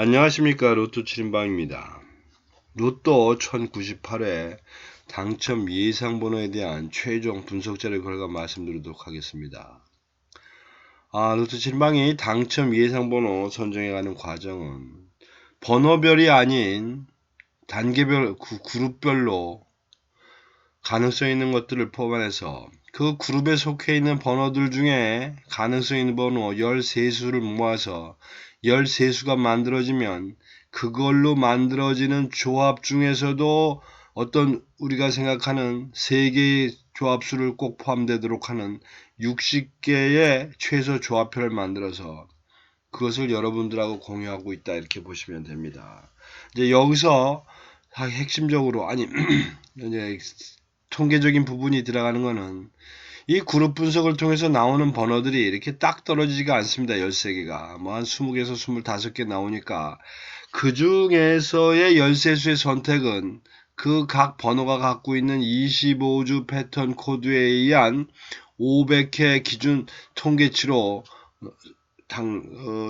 안녕하십니까. 로또 7인방입니다. 로또 1098회 당첨 예상번호에 대한 최종 분석 자료 결과 말씀드리도록 하겠습니다. 로또 7인방이 당첨 예상번호 선정해가는 과정은 번호별이 아닌 단계별, 그룹별로 가능성 있는 것들을 포함해서 그 그룹에 속해 있는 번호들 중에 가능성 있는 번호 13수를 모아서 13수가 만들어지면 그걸로 만들어지는 조합 중에서도 어떤 우리가 생각하는 3개의 조합수를 꼭 포함되도록 하는 60개의 최소 조합표를 만들어서 그것을 여러분들하고 공유하고 있다, 이렇게 보시면 됩니다. 이제 여기서 핵심적으로 이제 통계적인 부분이 들어가는 거는 이 그룹 분석을 통해서 나오는 번호들이 이렇게 딱 떨어지지가 않습니다. 13개가. 뭐 한 20개에서 25개 나오니까 그 중에서의 13수의 선택은 그 각 번호가 갖고 있는 25주 패턴 코드에 의한 500회 기준 통계치로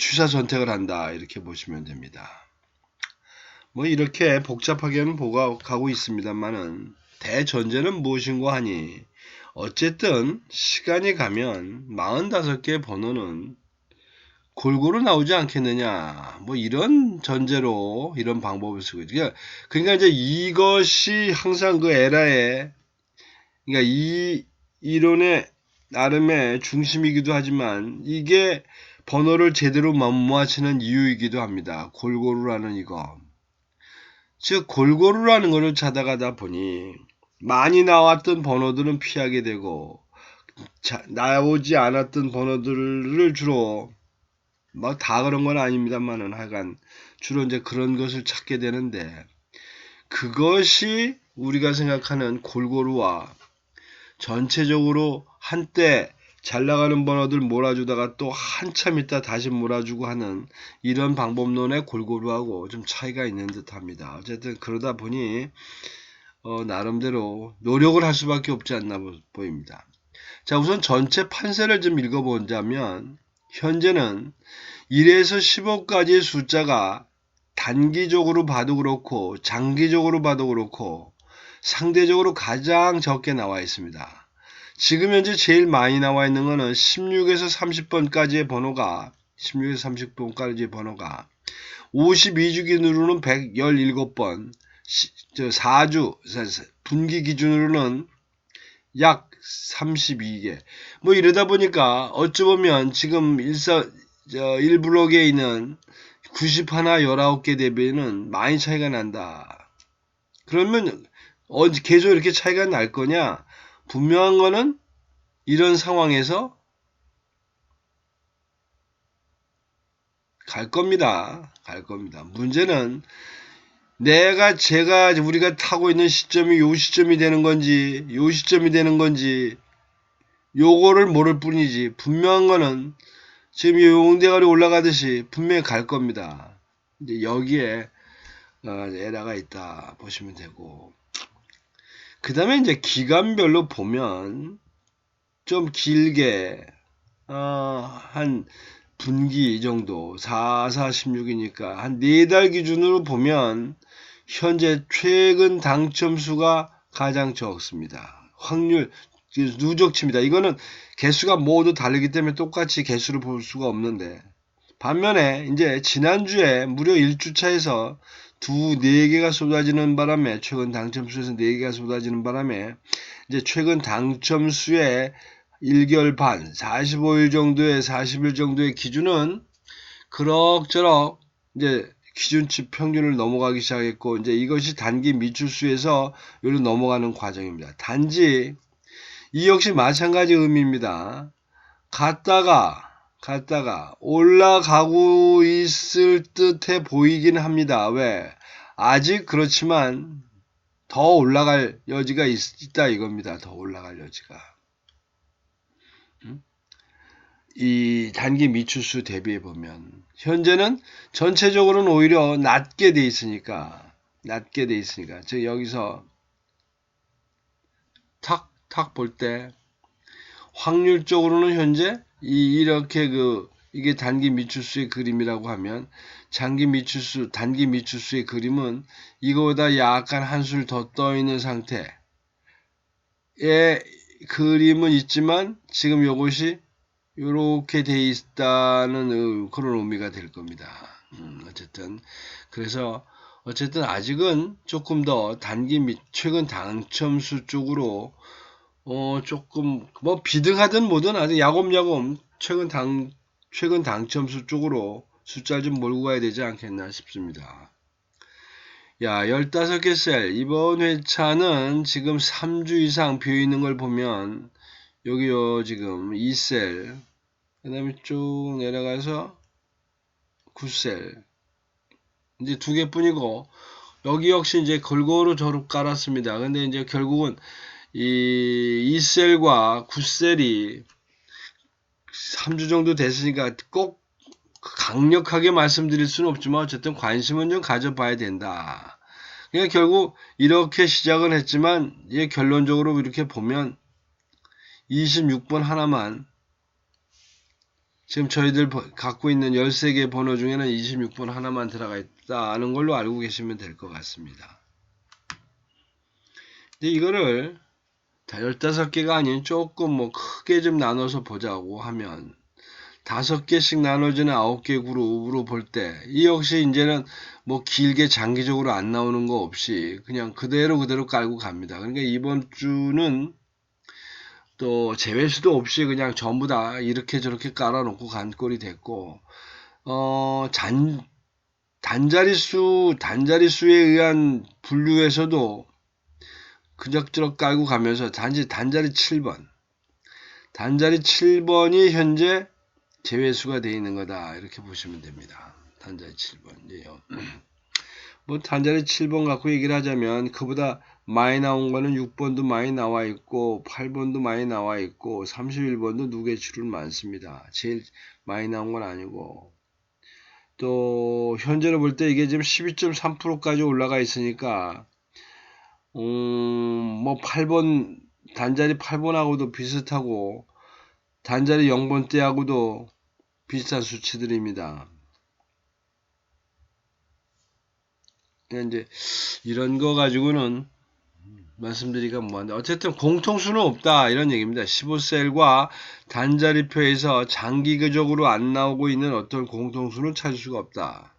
취사 선택을 한다, 이렇게 보시면 됩니다. 뭐 이렇게 복잡하게는 가고 있습니다만은 대전제는 무엇인고 하니 어쨌든 시간이 가면 45개의 번호는 골고루 나오지 않겠느냐, 뭐 이런 전제로 이런 방법을 쓰고 있죠. 그러니까 이제 이것이 항상 그 에라의, 그러니까 이 이론의 나름의 중심이기도 하지만 이게 번호를 제대로 못 맞추는 이유이기도 합니다. 골고루라는 이거. 즉 골고루라는 것을 찾아가다 보니 많이 나왔던 번호들은 피하게 되고 나오지 않았던 번호들을 주로 뭐 다 그런 건 아닙니다만은 하여간 주로 이제 그런 것을 찾게 되는데, 그것이 우리가 생각하는 골고루와 전체적으로 한때 잘 나가는 번호들 몰아주다가 또 한참 있다 다시 몰아주고 하는 이런 방법론의 골고루하고 좀 차이가 있는 듯 합니다. 어쨌든 그러다 보니 나름대로 노력을 할 수밖에 없지 않나 보입니다. 자, 우선 전체 판세를 좀 읽어보자면 현재는 1에서 15까지의 숫자가 단기적으로 봐도 그렇고 장기적으로 봐도 그렇고 상대적으로 가장 적게 나와 있습니다. 지금 현재 제일 많이 나와 있는 거는 16에서 30번까지의 번호가 52주 기준으로는 117번, 4주 분기 기준으로는 약 32개. 뭐 이러다 보니까 어찌 보면 지금 1블록에 있는 91, 19개 대비는 많이 차이가 난다. 그러면 계속 이렇게 차이가 날 거냐? 분명한 거는 이런 상황에서 갈 겁니다. 문제는 우리가 타고 있는 시점이 요 시점이 되는 건지, 요거를 모를 뿐이지, 분명한 거는 지금 용대가리 올라가듯이 분명히 갈 겁니다. 이제 여기에 에러가 있다 보시면 되고, 그 다음에 이제 기간별로 보면 좀 길게 한 분기 정도 4, 4, 16이니까 한 4달 기준으로 보면 현재 최근 당첨수가 가장 적습니다. 확률 누적치입니다. 이거는 개수가 모두 다르기 때문에 똑같이 개수를 볼 수가 없는데, 반면에 이제 지난주에 무려 1주차에서 4개가 쏟아지는 바람에, 최근 당첨수에서 4개가 쏟아지는 바람에 이제 최근 당첨수의 1개월 반, 45일 정도의 기준은 그럭저럭 이제 기준치 평균을 넘어가기 시작했고, 이제 이것이 단기 미추수에서 여기로 넘어가는 과정입니다. 단지 이 역시 마찬가지 의미입니다. 갔다가 올라가고 있을 듯해 보이긴 합니다. 왜? 아직 그렇지만 더 올라갈 여지가 있다 이겁니다. 더 올라갈 여지가. 이 단기 미추수 대비해 보면 현재는 전체적으로는 오히려 낮게 돼 있으니까 즉 여기서 탁 볼 때 확률적으로는 현재 이렇게 이게 단기 미추수의 그림이라고 하면 단기 미추수의 그림은 이거보다 약간 한 술 더 떠 있는 상태의 그림은 있지만 지금 이것이 이렇게 돼 있다는 그런 의미가 될 겁니다. 어쨌든 그래서 어쨌든 아직은 조금 더 단기 최근 당첨수 쪽으로 조금 뭐 비등하든 뭐든 아직 야곱야곱 최근 당첨수 쪽으로 숫자를 좀 몰고 가야 되지 않겠나 싶습니다. 야, 15개 셀. 이번 회차는 지금 3주 이상 비어 있는 걸 보면 여기요 지금 2셀 그 다음에 쭉 내려가서 9셀 이제 2개뿐이고 여기 역시 이제 골고루 저로 깔았습니다. 근데 이제 결국은 이 2셀과 9셀이 3주 정도 됐으니까 꼭 강력하게 말씀드릴 수는 없지만 어쨌든 관심은 좀 가져봐야 된다. 그러니까 결국 이렇게 시작을 했지만 이게 결론적으로 이렇게 보면 26번 하나만 지금 저희들 갖고 있는 13개 번호 중에는 26번 하나만 들어가 있다는 걸로 알고 계시면 될 것 같습니다. 근데 이거를 15개가 아닌 조금 뭐 크게 좀 나눠서 보자고 하면 5개씩 나눠지는 9개 그룹으로 볼 때 이 역시 이제는 뭐 길게 장기적으로 안 나오는 거 없이 그냥 그대로 깔고 갑니다. 그러니까 이번 주는 또 제외수도 없이 그냥 전부 다 이렇게 저렇게 깔아놓고 간 꼴이 됐고 단자리수에 의한 분류에서도 그럭저럭 깔고 가면서 단자리 7번이 현재 제외수가 되어 있는 거다 이렇게 보시면 됩니다. 단자리 7번이에요. 뭐 단자리 7번 갖고 얘기를 하자면 그보다 많이 나온 거는 6번도 많이 나와 있고 8번도 많이 나와 있고 31번도 누계출은 많습니다. 제일 많이 나온 건 아니고 또 현재로 볼 때 이게 지금 12.3%까지 올라가 있으니까 뭐 8번 단자리 8번하고도 비슷하고 단자리 0번대하고도 비슷한 수치들입니다. 이제 이런 거 가지고는 말씀드리기가 뭐한데 어쨌든 공통수는 없다 이런 얘기입니다. 15셀과 단자리표에서 장기적으로 안 나오고 있는 어떤 공통수는 찾을 수가 없다.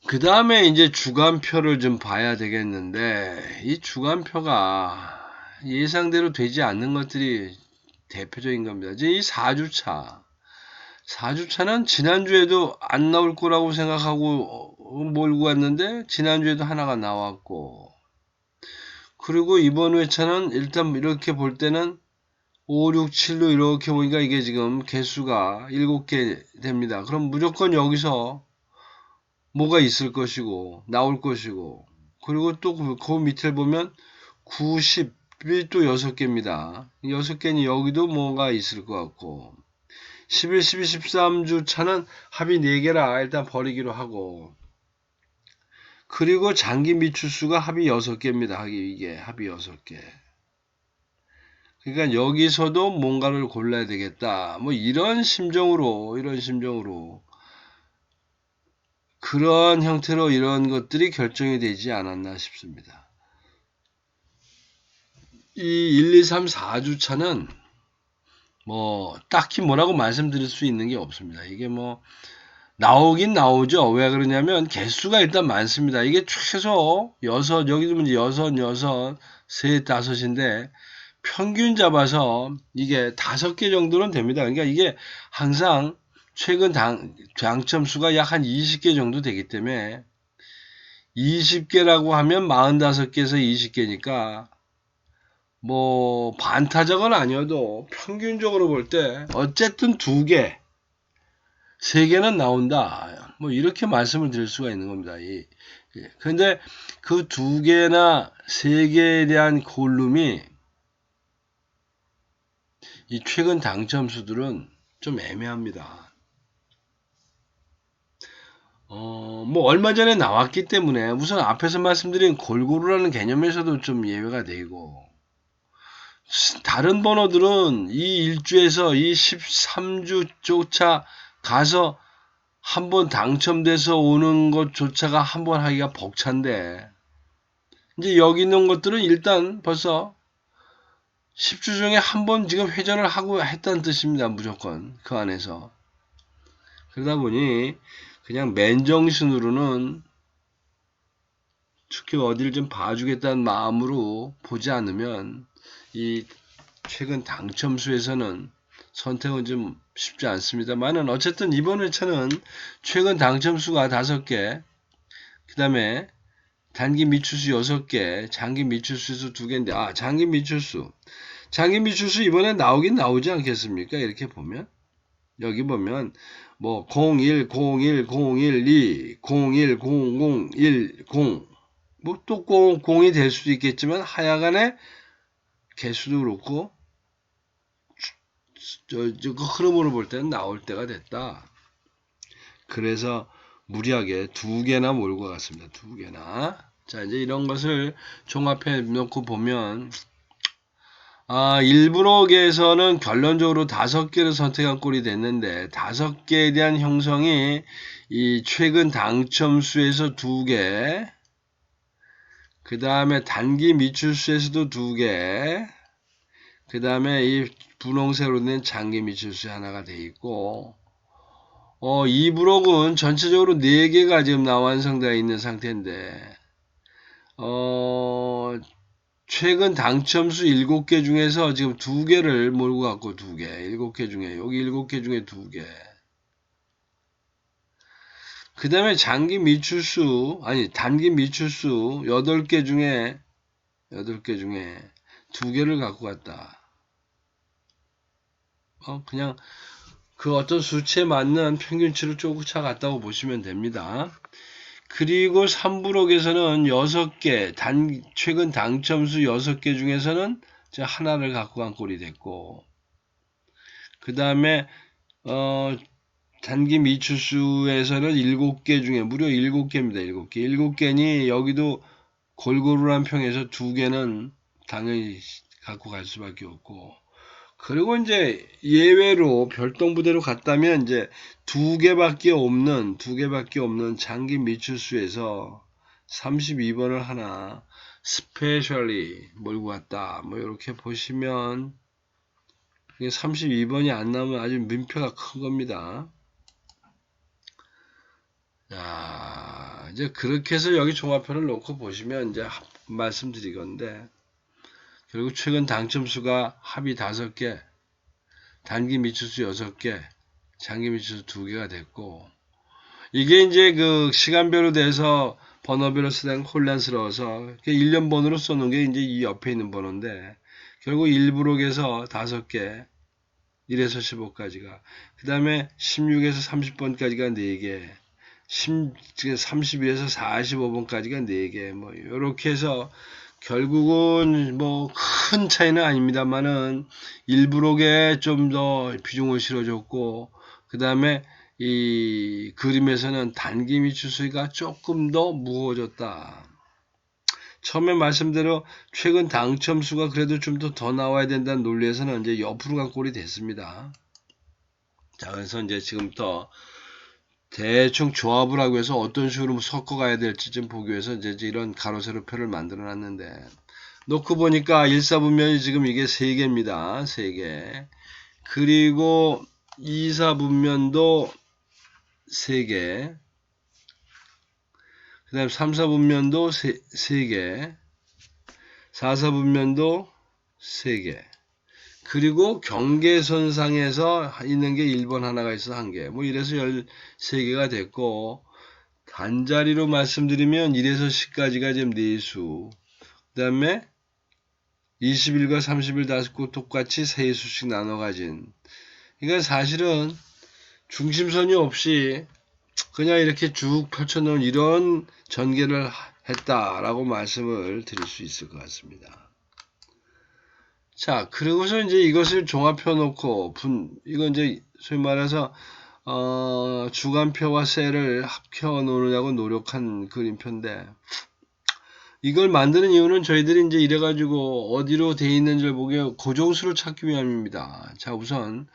그 다음에 이제 주간표를 좀 봐야 되겠는데 이 주간표가 예상대로 되지 않는 것들이 대표적인 겁니다. 이제 이 4주차는 지난주에도 안 나올 거라고 생각하고 몰고 왔는데 지난주에도 하나가 나왔고 그리고 이번 회차는 일단 이렇게 볼 때는 5, 6, 7로 이렇게 보니까 이게 지금 개수가 7개 됩니다. 그럼 무조건 여기서 뭐가 있을 것이고 나올 것이고 그리고 또 그 밑에 보면 90이 또 6개입니다. 6개는 여기도 뭐가 있을 것 같고 11, 12, 13주 차는 합이 4개라 일단 버리기로 하고 그리고 장기 미추수가 합이 6개입니다. 이게 합이 6개. 그러니까 여기서도 뭔가를 골라야 되겠다. 뭐 이런 심정으로 그런 형태로 이런 것들이 결정이 되지 않았나 싶습니다. 이 1, 2, 3, 4주 차는 뭐 딱히 뭐라고 말씀드릴 수 있는 게 없습니다. 이게 뭐 나오긴 나오죠. 왜 그러냐면 개수가 일단 많습니다. 이게 최소 6, 여기도 문제 6, 3, 5인데 평균 잡아서 이게 5개 정도는 됩니다. 그러니까 이게 항상 최근 당첨수가 약 한 20개 정도 되기 때문에 20개라고 하면 45개에서 20개니까 뭐 반타작은 아니어도 평균적으로 볼 때 어쨌든 2개, 3개는 나온다. 뭐 이렇게 말씀을 드릴 수가 있는 겁니다. 그런데 그 2개나 3개에 대한 골룸이 이 최근 당첨수들은 좀 애매합니다. 뭐 얼마 전에 나왔기 때문에 우선 앞에서 말씀드린 골고루라는 개념에서도 좀 예외가 되고 다른 번호들은 이 1주에서 이 13주조차 가서 한번 당첨돼서 오는 것조차가 한번 하기가 벅찬데, 이제 여기 있는 것들은 일단 벌써 10주 중에 한 번 지금 회전을 하고 했다는 뜻입니다. 무조건 그 안에서. 그러다 보니 그냥 맨정신으로는 특히 어디를 좀 봐주겠다는 마음으로 보지 않으면 이 최근 당첨수에서는 선택은 좀 쉽지 않습니다만은, 어쨌든 이번 회차는 최근 당첨수가 5개, 그 다음에 단기 미출수 6개, 장기 미출수에서 2개인데, 장기 미출수 이번에 나오긴 나오지 않겠습니까? 이렇게 보면, 여기 보면 뭐 01, 01, 012, 01, 00, 10, 뭐 또 0이 될 수도 있겠지만 하여간에 개수도 그렇고 그 흐름으로 볼 때는 나올 때가 됐다. 그래서 무리하게 2개나 몰고 갔습니다. 2개나. 자, 이제 이런 것을 종합해 놓고 보면, 1분옥에서는 결론적으로 5개를 선택한 꼴이 됐는데, 5개에 대한 형성이 이 최근 당첨수에서 2개, 그 다음에 단기 미출수에서도 2개, 그 다음에 이 분홍색으로 된 장기 미출수 하나가 돼 있고, 이 브록은 전체적으로 4개가 지금 완성되어 있는 상태인데, 최근 당첨수 7개 중에서 지금 2개를 몰고 갔고, 2개, 7개 중에, 여기 7개 중에 2개. 그 다음에 단기 미출수 8개 중에 2개를 갖고 갔다. 그냥 그 어떤 수치에 맞는 평균치를 쫓아 갔다고 보시면 됩니다. 그리고 3브록에서는 6개, 최근 당첨수 6개 중에서는 하나를 갖고 간 꼴이 됐고, 그 다음에 단기 미출수에서는 7개 중에 무려 7개입니다. 7개. 7개니 여기도 골고루한 평에서 2개는 당연히 갖고 갈 수밖에 없고, 그리고 이제 예외로 별동부대로 갔다면 이제 2개밖에 없는 장기 미출수에서 32번을 하나 스페셜리 몰고 갔다. 뭐 이렇게 보시면 32번이 안 나오면 아주 민폐가 큰 겁니다. 자, 이제 그렇게 해서 여기 종합표를 놓고 보시면 이제 말씀드리건데, 결국 최근 당첨수가 합이 5개, 단기 미출수 6개, 장기 미출수 2개가 됐고, 이게 이제 그 시간별로 돼서 번호별로 쓰다가 혼란스러워서 1년번호로 써놓은 게 이제 이 옆에 있는 번호인데, 결국 1브록에서 5개, 1에서 15까지가, 그 다음에 16에서 30번까지가 4개, 31에서 45번까지가 4개, 뭐, 요렇게 해서 결국은 뭐 큰 차이는 아닙니다만은 1브록에 좀 더 비중을 실어줬고, 그 다음에 이 그림에서는 단기 미출수가 조금 더 무거워졌다. 처음에 말씀대로 최근 당첨수가 그래도 좀 더 나와야 된다는 논리에서는 이제 옆으로 간 꼴이 됐습니다. 자, 그래서 이제 지금부터 대충 조합을 하고 해서 어떤 식으로 섞어가야 될지 좀 보기 위해서 이제 이런 가로 세로 표를 만들어 놨는데, 놓고 보니까 1사분면이 지금 이게 3개입니다. 3개. 그리고 2사분면도 3개. 그 다음에 3사분면도 3개. 4사분면도 3개. 그리고 경계선상에서 있는 게 1번 하나가 있어 1개. 뭐 이래서 13개가 됐고, 단자리로 말씀드리면 1에서 10까지가 지금 4수. 그 다음에 21과 30을 다섯고 똑같이 3수씩 나눠 가진. 그러니까 사실은 중심선이 없이 그냥 이렇게 쭉 펼쳐놓은 이런 전개를 했다라고 말씀을 드릴 수 있을 것 같습니다. 자, 그리고서 이제 이것을 종합해 놓고 이건 이제 소위 말해서 주간표와 셀을 합혀 놓으려고 노력한 그림표인데, 이걸 만드는 이유는 저희들이 이제 이래가지고 어디로 돼 있는지를 보게 고정수를 찾기 위함입니다. 자, 우선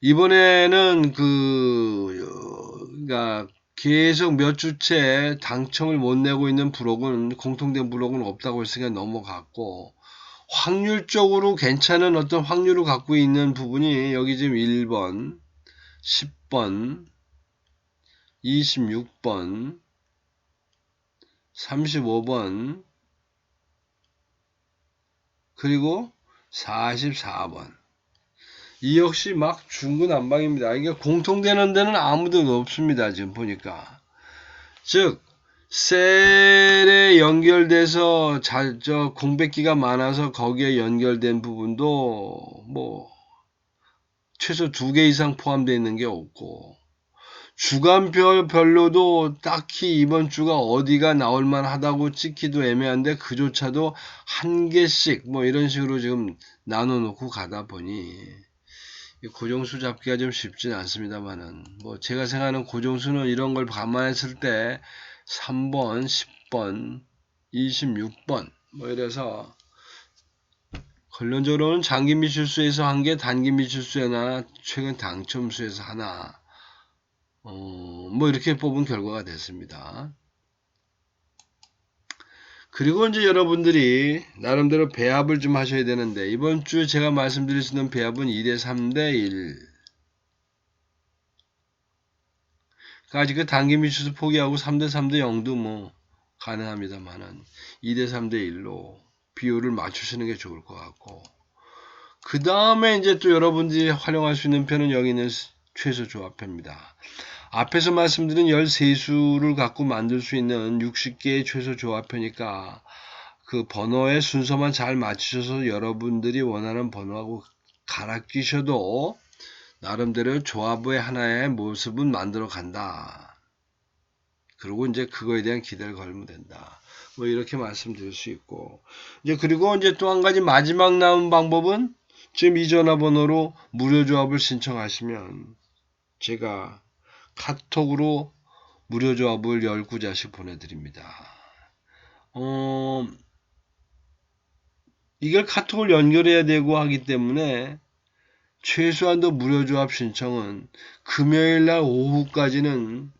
이번에는 그러니까 계속 몇 주째 당첨을 못 내고 있는 블록은 공통된 블록은 없다고 했으니까 넘어갔고, 확률적으로 괜찮은 어떤 확률을 갖고 있는 부분이 여기 지금 1번, 10번, 26번, 35번, 그리고 44번. 이 역시 막 중구난방입니다. 이게 공통되는 데는 아무도 없습니다. 지금 보니까. 즉, 셀에 연결돼서 공백기가 많아서 거기에 연결된 부분도 뭐 최소 2개 이상 포함되어 있는 게 없고, 주간별로도 딱히 이번 주가 어디가 나올 만하다고 찍기도 애매한데 그조차도 한 개씩 뭐 이런 식으로 지금 나눠 놓고 가다 보니 고정수 잡기가 좀 쉽진 않습니다만은, 뭐 제가 생각하는 고정수는 이런 걸 감안했을 때 3번, 10번, 26번 뭐 이래서 결론적으로는 장기 미출수에서 한 개, 단기 미출수나 최근 당첨수에서 하나, 뭐 이렇게 뽑은 결과가 됐습니다. 그리고 이제 여러분들이 나름대로 배합을 좀 하셔야 되는데, 이번 주 제가 말씀드릴 수 있는 배합은 2대 3대 1. 아직 그 단기 미추수 포기하고 3대 3대 0도 뭐 가능합니다만은 2대 3대 1로 비율을 맞추시는 게 좋을 것 같고, 그 다음에 이제 또 여러분들이 활용할 수 있는 편은 여기 있는 최소 조합표입니다. 앞에서 말씀드린 13수를 갖고 만들 수 있는 60개의 최소 조합표니까 그 번호의 순서만 잘 맞추셔서 여러분들이 원하는 번호하고 갈아 끼셔도 나름대로 조합의 하나의 모습은 만들어 간다. 그리고 이제 그거에 대한 기대를 걸면 된다. 뭐 이렇게 말씀드릴 수 있고, 이제 그리고 이제 또 한 가지 마지막 남은 방법은 지금 이 전화번호로 무료 조합을 신청하시면 제가 카톡으로 무료 조합을 10구자씩 보내드립니다. 이걸 카톡을 연결해야 되고 하기 때문에 최소한도 무료 조합 신청은 금요일날 오후까지는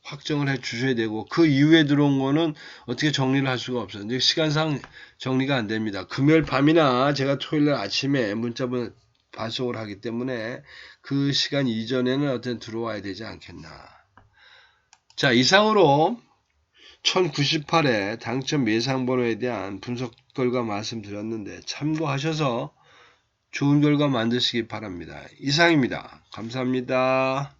확정을 해 주셔야 되고, 그 이후에 들어온 거는 어떻게 정리를 할 수가 없어요. 이제 시간상 정리가 안 됩니다. 금요일 밤이나 제가 토요일날 아침에 문자번 발송을 하기 때문에 그 시간 이전에는 어떤 들어와야 되지 않겠나. 자, 이상으로 1098회 당첨 예상번호에 대한 분석 결과 말씀드렸는데 참고하셔서 좋은 결과 만드시기 바랍니다. 이상입니다. 감사합니다.